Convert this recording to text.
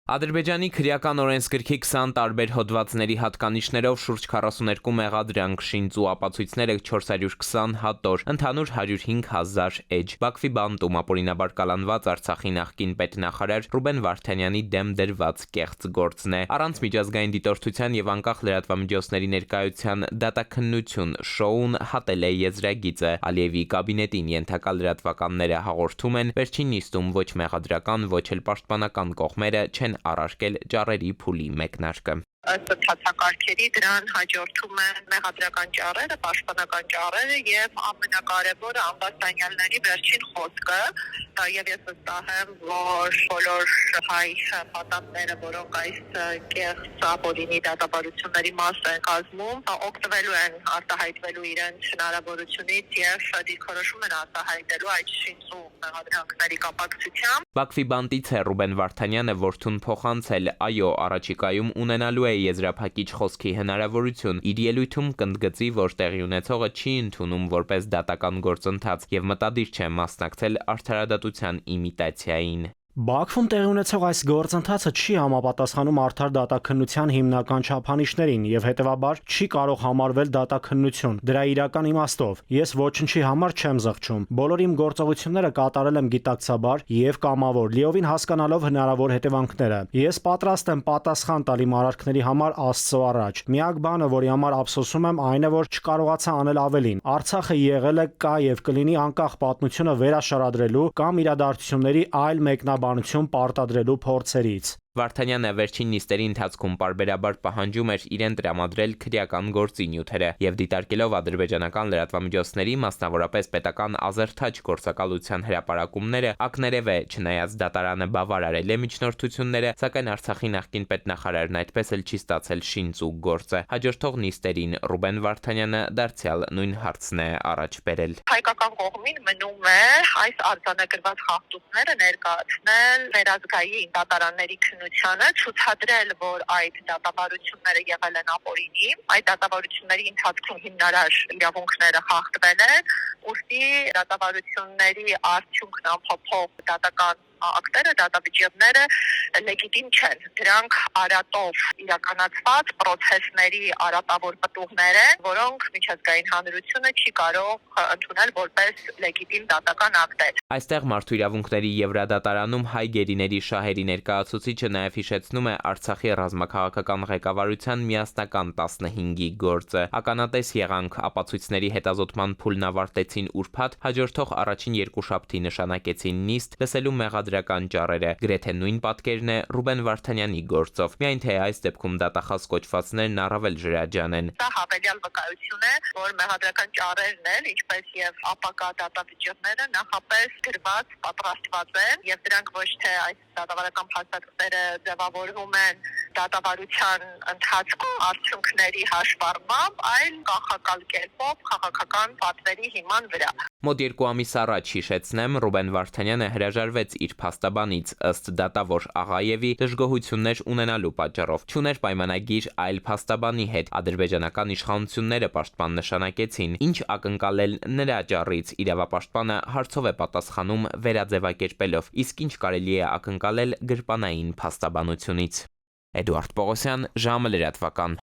Ադրբեջանի քրեական օրենսգրքի 20 տարբեր հոդվածների հատկանիշներով շուրջ 42 մեղադրանք, շինծ ու ապացույցները 420 հատոր, ընդհանուր 105,000 էջ։ Բաքվի բանտում ապօրինաբար կալանված Արցախի նախկին պետնախարար Ռուբեն Վարդանյանի դեմ դրված կեղծ գործն է։ Առանց միջազգային դիտորդության եւ անկախ լրատվամիջոցների ներկայության դատաքննություն շոուն հատել է եզրագիծը։ Ալիևի կաբինետին ենթակա լրատվականները հաղորդում են, վերջին նիստում ոչ մեղադրական, ոչ էլ պաշտպանական կողմերը չեն առարկել ճառերի փուլի մեկնարկը։ Ըստ ցուցակարգերի դրան հաջորդում են մեղադրական ճառերը, պաշտպանական ճառերը եւ ամենակարևորը Ամբաստանյանների վերջին խոսքը, եւ ես վստահ եմ, որ բոլոր հայ պատանտները, որոնք այս կեղծ ապօրինի դատաբարությունների մաս են կազմում, օգտվելու են արտահայտվելու իրենց հնարավորությունից եւ դիրքորոշում են արտահայտելու այդ շինծու մեղադրանքների կապակցությամբ։ Բաքվի բանտից է Ռուբեն Վարդանյանը որդուն փոխանցել, այո, առաջիկայում ունենալու է եզրափակիչ խոսքի հնարավորություն։ Իր ելույթում կընդգծի, որ տեղի ունեցողը չի ընդունում որպես դատական գործընթաց եւ մտադիր չէ մասնակցել արդարադատության իմիտացիային։ Բաքվում տեղի ունեցող այս գործընթացը չի համապատասխանում արդար դատաքննության հիմնական չափանիշներին եւ հետեւաբար չի կարող համարվել դատաքննություն դրա իրական իմաստով։ Ես ոչնչի համար չեմ զղջում։ Բոլոր իմ գործողությունները կատարել եմ գիտակցաբար եւ կամավոր, լիովին հասկանալով հնարավոր հետևանքները։ Ես պատրաստ եմ պատասխան տալ իմ արարքների համար Աստծո առաջ։ Միակ բանը, որի համար ափսոսում եմ, այն է, որ չկարողացա անել ավելին։ Արցախը եղել է, կա եւ կլինի անկախ պատմությունը վերաշարադրելու կամ իրադարձությունների այլ մեկնաբանություն պարտադրելու փորձերից։ Վարդանյանը վերջին նիստերի ընթացքում պարբերաբար պահանջում էր իրեն տրամադրել քրեական գործի նյութերը եւ դիտարկելով ադրբեջանական լրատվամիջոցների, մասնավորապես պետական Ազերթաչ գործակալության հրապարակումները, ակներև է, չնայած դատարանը բավարարել է միջնորդությունները, սակայն Արցախի նախկին պետնախարարն այդպես էլ չի ստացել շինծու գործը։ Հաջորդող նիստերին Ռուբեն Վարդանյանը դարձյալ նույն հարցն է առաջ բերել։ Հայկական կողմին մնում է այս արձանագրված խախտումները ներկայացնել վերազգային դատարանների ցուցադրել, որ այդ դատաբարությունները եղել են ապօրինի, այդ դատաբարությունների ընթացքում հիմնարար իրավունքները խախտվել են, ուստի դատաբարությունների արդյունքն ամփոփող դատական ակտերը, դատավիճებները լեգիտիմ չեն։ Դրանք արատով իրականացված պրոցեսների արատավոր պտուղներ են, որոնք միջազգային հանրությունը չի կարող ընդունել որպես լեգիտիմ դատական ակտեր։ Այստեղ Մարդու իրավունքների Եվրադատարանում հայ գերիների շահերի ներկայացուցիչը նաև հիշեցնում է Արցախի ռազմաքաղաքական ղեկավարության միասնական 15-ի գործը։ Ականատես եղանք, ապացույցների հետազոտման փուլն ավարտեցին ուրբաթ, հաջորդող առաջին երկուշաբթի նշանակեցին նիստ, լսելու մեղադրական ճառերը։ Գրեթե նույն պատկերն է Ռուբեն Վարդանյանի գործով, միայն թե այս դեպքում դատախազ կոչվածներն առավել ջրաջան են։ Դա հավելյալ վկայություն է, որ մեղադրական ճառերն են, ինչպես եւ ապակա դատավիճները նախապես գրված, պատրաստված են եւ դրանք ոչ թե այս դատավարական փաստաթղթերը ձևավորվում են դատավարության ընթացքում արդյունքների հաշվառմամբ, այլ կանխակալ կերպով քաղաքական պատվերի հիման վրա։ Մոտ 2 ամիս առաջ, հիշեցնեմ, Ռուբեն Վարդանյանը հրաժարվեց իր փաստաբանից, ըստ դատավոր Աղաևի դժգոհություններ ունենալու պատճառով։ Չուներ պայմանագիր այլ փաստաբանի հետ, ադրբեջանական իշխանությունները պաշտպան նշանակեցին, ինչ ակնկալել նրա ճառից, իրավապաշտպանը հարցով է պատասխանում վերաձևակերպելով, իսկ ինչ կարելի է ակնկալել գրպանային փաստաբանությունից։ Էդուարդ Պողոսյան, ժամը լրատվական։